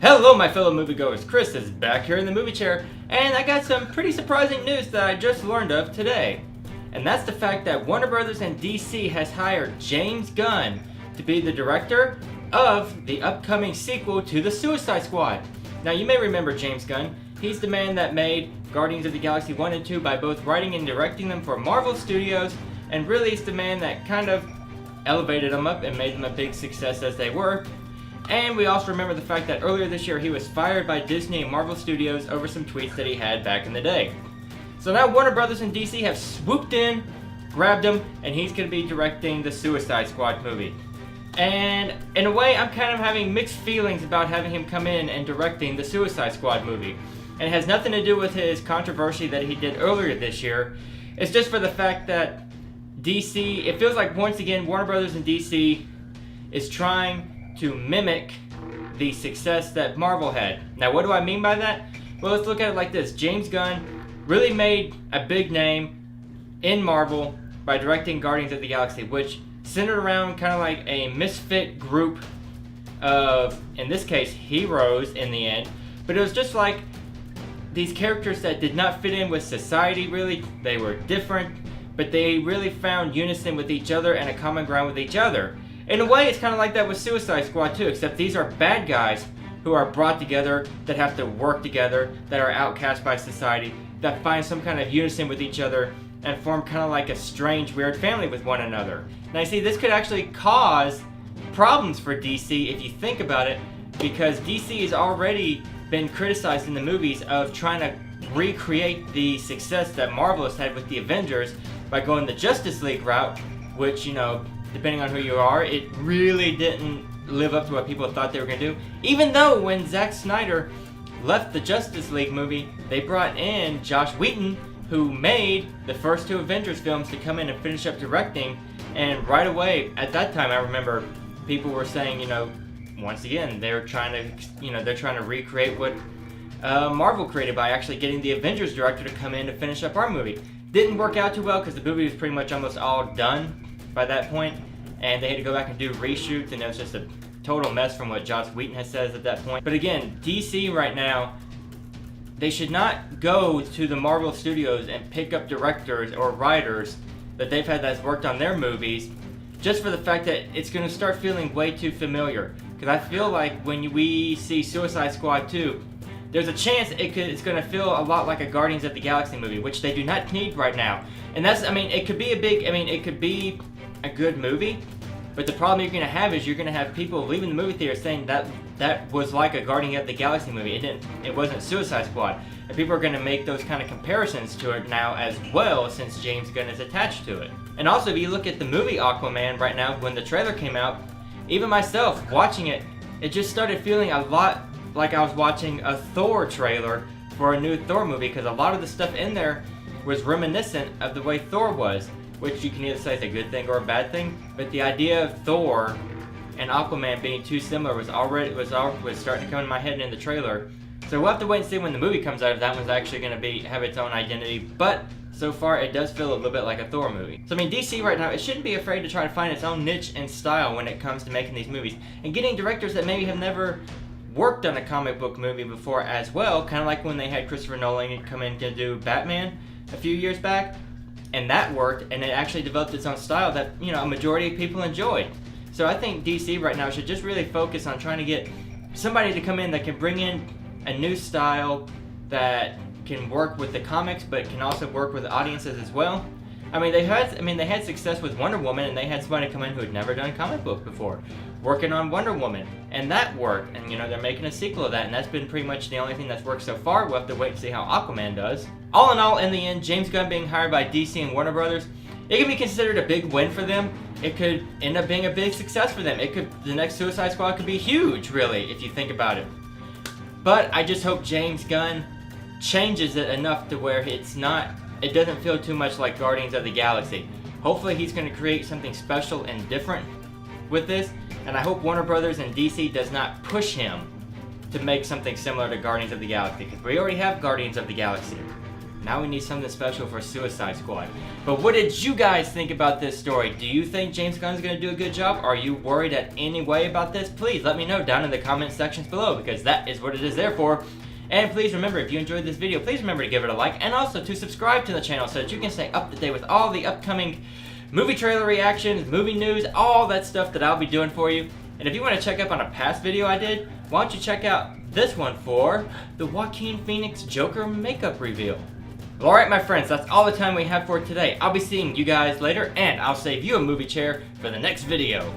Hello my fellow moviegoers, Chris is back here in the movie chair, and I got some pretty surprising news that I just learned of today. And that's the fact that Warner Brothers and DC has hired James Gunn to be the director of the upcoming sequel to The Suicide Squad. Now you may remember James Gunn. He's the man that made Guardians of the Galaxy 1 and 2 by both writing and directing them for Marvel Studios, and really is the man that kind of elevated them up and made them a big success as they were. And we also remember the fact that earlier this year he was fired by Disney and Marvel Studios over some tweets that he had back in the day. So now Warner Brothers and DC have swooped in, grabbed him, and he's going to be directing the Suicide Squad movie. And in a way, I'm kind of having mixed feelings about having him come in and directing the Suicide Squad movie. And it has nothing to do with his controversy that he did earlier this year. It's just for the fact that DC, it feels like once again Warner Brothers and DC is trying to mimic the success that Marvel had. Now what do I mean by that? Well, let's look at it like this. James Gunn really made a big name in Marvel by directing Guardians of the Galaxy, which centered around kind of like a misfit group of, in this case, heroes in the end. But it was just like these characters that did not fit in with society really. They were different, but they really found unison with each other and a common ground with each other. In a way, it's kind of like that with Suicide Squad too, except these are bad guys who are brought together, that have to work together, that are outcast by society, that find some kind of unison with each other, and form kind of like a strange, weird family with one another. Now you see, this could actually cause problems for DC if you think about it, because DC has already been criticized in the movies of trying to recreate the success that Marvel has had with the Avengers by going the Justice League route, which, you know, depending on who you are, it really didn't live up to what people thought they were going to do. Even though when Zack Snyder left the Justice League movie, they brought in Joss Whedon, who made the first two Avengers films, to come in and finish up directing. And right away, at that time, I remember people were saying, you know, once again, they're trying to recreate what Marvel created by actually getting the Avengers director to come in to finish up our movie. Didn't work out too well because the movie was pretty much almost all done by that point, and they had to go back and do reshoots, and it was just a total mess from what Joss Whedon had said at that point. But again, DC right now, they should not go to the Marvel Studios and pick up directors or writers that they've had that's worked on their movies, just for the fact that it's going to start feeling way too familiar. Because I feel like when we see Suicide Squad 2, there's a chance it's going to feel a lot like a Guardians of the Galaxy movie, which they do not need right now. And that's, I mean, it could be a good movie, but the problem you're going to have is you're going to have people leaving the movie theater saying that that was like a Guardians of the Galaxy movie. It wasn't Suicide Squad. And people are going to make those kind of comparisons to it now as well, since James Gunn is attached to it. And also, if you look at the movie Aquaman right now, when the trailer came out, even myself watching it, it just started feeling a lot like I was watching a Thor trailer for a new Thor movie, because a lot of the stuff in there was reminiscent of the way Thor was, which you can either say is a good thing or a bad thing. But the idea of Thor and Aquaman being too similar was starting to come in my head in the trailer. So we'll have to wait and see when the movie comes out if that one's actually going to have its own identity. But so far, it does feel a little bit like a Thor movie. So I mean, DC right now, it shouldn't be afraid to try to find its own niche and style when it comes to making these movies, and getting directors that maybe have never worked on a comic book movie before as well, kind of like when they had Christopher Nolan come in to do Batman a few years back, and that worked, and it actually developed its own style that, you know, a majority of people enjoyed. So I think DC right now should just really focus on trying to get somebody to come in that can bring in a new style that can work with the comics, but can also work with the audiences as well. I mean, they had success with Wonder Woman, and they had somebody come in who had never done a comic book before, working on Wonder Woman, and that worked. And you know, they're making a sequel of that, and that's been pretty much the only thing that's worked so far. We'll have to wait and see how Aquaman does. All in all, in the end, James Gunn being hired by DC and Warner Brothers, it can be considered a big win for them. It could end up being a big success for them. The next Suicide Squad could be huge, really, if you think about it. But I just hope James Gunn changes it enough to where it doesn't feel too much like Guardians of the Galaxy. Hopefully he's going to create something special and different with this, and I hope Warner Brothers and DC does not push him to make something similar to Guardians of the Galaxy, because we already have Guardians of the Galaxy. Now we need something special for Suicide Squad. But what did you guys think about this story? Do you think James Gunn is going to do a good job? Are you worried at any way about this? Please let me know down in the comment sections below, because that is what it is there for. And please remember, if you enjoyed this video, please remember to give it a like, and also to subscribe to the channel so that you can stay up to date with all the upcoming movie trailer reactions, movie news, all that stuff that I'll be doing for you. And if you want to check up on a past video I did, why don't you check out this one for the Joaquin Phoenix Joker makeup reveal. Well, alright my friends, that's all the time we have for today. I'll be seeing you guys later, and I'll save you a movie chair for the next video.